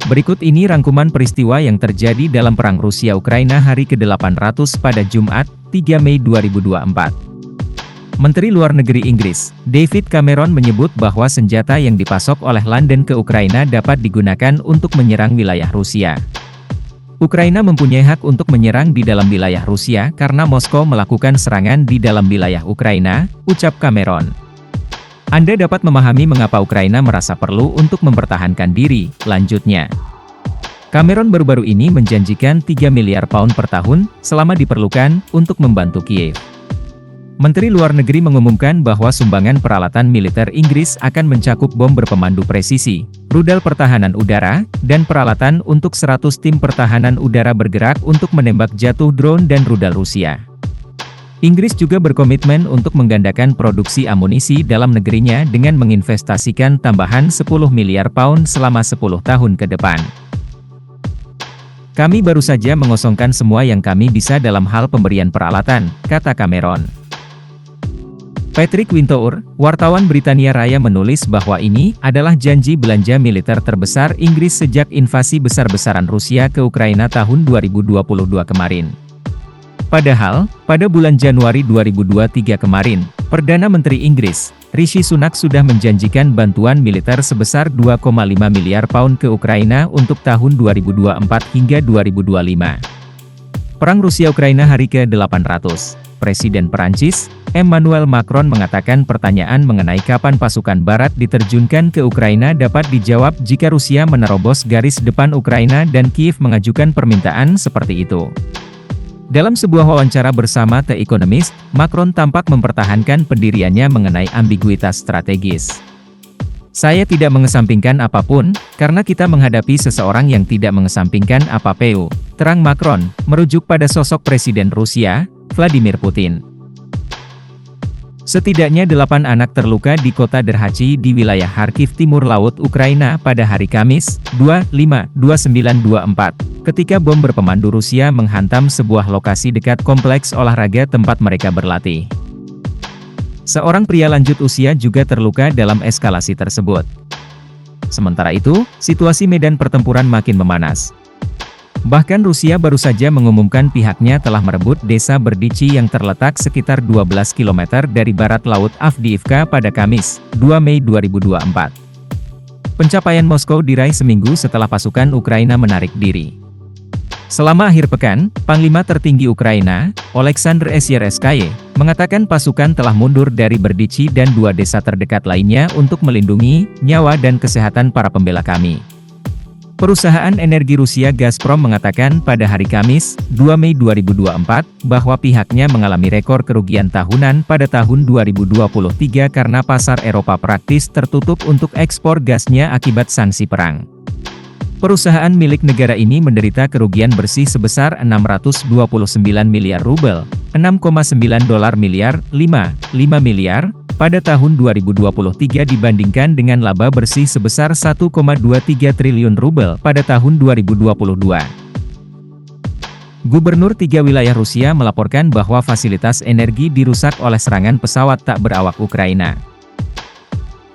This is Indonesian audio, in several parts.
Berikut ini rangkuman peristiwa yang terjadi dalam Perang Rusia-Ukraina hari ke-800 pada Jumat, 3 Mei 2024. Menteri Luar Negeri Inggris, David Cameron menyebut bahwa senjata yang dipasok oleh London ke Ukraina dapat digunakan untuk menyerang wilayah Rusia. Ukraina mempunyai hak untuk menyerang di dalam wilayah Rusia karena Moskow melakukan serangan di dalam wilayah Ukraina, ucap Cameron. Anda dapat memahami mengapa Ukraina merasa perlu untuk mempertahankan diri, lanjutnya. Cameron baru-baru ini menjanjikan 3 miliar pound per tahun, selama diperlukan, untuk membantu Kiev. Menteri Luar Negeri mengumumkan bahwa sumbangan peralatan militer Inggris akan mencakup bom berpemandu presisi, rudal pertahanan udara, dan peralatan untuk 100 tim pertahanan udara bergerak untuk menembak jatuh drone dan rudal Rusia. Inggris juga berkomitmen untuk menggandakan produksi amunisi dalam negerinya dengan menginvestasikan tambahan 10 miliar pound selama 10 tahun ke depan. Kami baru saja mengosongkan semua yang kami bisa dalam hal pemberian peralatan, kata Cameron. Patrick Wintour, wartawan Britania Raya menulis bahwa ini adalah janji belanja militer terbesar Inggris sejak invasi besar-besaran Rusia ke Ukraina tahun 2022 kemarin. Padahal, pada bulan Januari 2023 kemarin, Perdana Menteri Inggris, Rishi Sunak sudah menjanjikan bantuan militer sebesar 2,5 miliar pound ke Ukraina untuk tahun 2024 hingga 2025. Perang Rusia-Ukraina hari ke-800. Presiden Perancis, Emmanuel Macron mengatakan pertanyaan mengenai kapan pasukan Barat diterjunkan ke Ukraina dapat dijawab jika Rusia menerobos garis depan Ukraina dan Kiev mengajukan permintaan seperti itu. Dalam sebuah wawancara bersama The Economist, Macron tampak mempertahankan pendiriannya mengenai ambiguitas strategis. Saya tidak mengesampingkan apapun, karena kita menghadapi seseorang yang tidak mengesampingkan apapun, terang Macron, merujuk pada sosok Presiden Rusia, Vladimir Putin. Setidaknya 8 anak terluka di kota Derhachi di wilayah Kharkiv Timur Laut Ukraina pada hari Kamis, 25/29/24, ketika bom berpemandu Rusia menghantam sebuah lokasi dekat kompleks olahraga tempat mereka berlatih. Seorang pria lanjut usia juga terluka dalam eskalasi tersebut. Sementara itu, situasi medan pertempuran makin memanas. Bahkan Rusia baru saja mengumumkan pihaknya telah merebut desa Berdichi yang terletak sekitar 12 km dari barat laut Avdiivka pada Kamis, 2 Mei 2024. Pencapaian Moskow diraih seminggu setelah pasukan Ukraina menarik diri. Selama akhir pekan, Panglima tertinggi Ukraina, Oleksandr Syrskyi, mengatakan pasukan telah mundur dari Berdichi dan 2 desa terdekat lainnya untuk melindungi nyawa dan kesehatan para pembela kami. Perusahaan energi Rusia Gazprom mengatakan pada hari Kamis, 2 Mei 2024, bahwa pihaknya mengalami rekor kerugian tahunan pada tahun 2023 karena pasar Eropa praktis tertutup untuk ekspor gasnya akibat sanksi perang. Perusahaan milik negara ini menderita kerugian bersih sebesar 629 miliar rubel, 6,9 miliar, 5 miliar, pada tahun 2023 dibandingkan dengan laba bersih sebesar 1,23 triliun rubel pada tahun 2022. Gubernur 3 wilayah Rusia melaporkan bahwa fasilitas energi dirusak oleh serangan pesawat tak berawak Ukraina.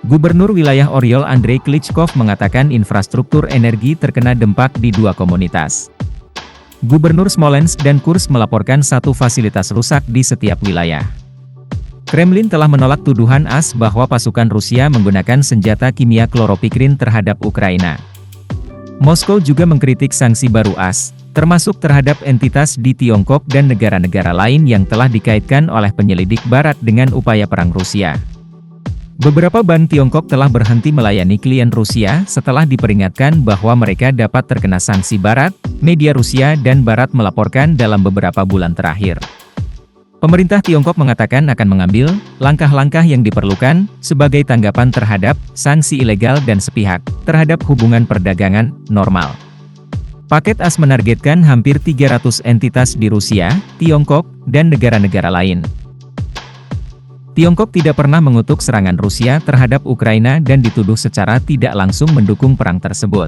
Gubernur wilayah Oryol Andrei Klitschkov mengatakan infrastruktur energi terkena dampak di 2 komunitas. Gubernur Smolensk dan Kursk melaporkan 1 fasilitas rusak di setiap wilayah. Kremlin telah menolak tuduhan AS bahwa pasukan Rusia menggunakan senjata kimia kloropikrin terhadap Ukraina. Moskow juga mengkritik sanksi baru AS, termasuk terhadap entitas di Tiongkok dan negara-negara lain yang telah dikaitkan oleh penyelidik Barat dengan upaya perang Rusia. Beberapa bank Tiongkok telah berhenti melayani klien Rusia setelah diperingatkan bahwa mereka dapat terkena sanksi Barat, media Rusia dan Barat melaporkan dalam beberapa bulan terakhir. Pemerintah Tiongkok mengatakan akan mengambil langkah-langkah yang diperlukan sebagai tanggapan terhadap sanksi ilegal dan sepihak terhadap hubungan perdagangan normal. Paket AS menargetkan hampir 300 entitas di Rusia, Tiongkok, dan negara-negara lain. Tiongkok tidak pernah mengutuk serangan Rusia terhadap Ukraina dan dituduh secara tidak langsung mendukung perang tersebut.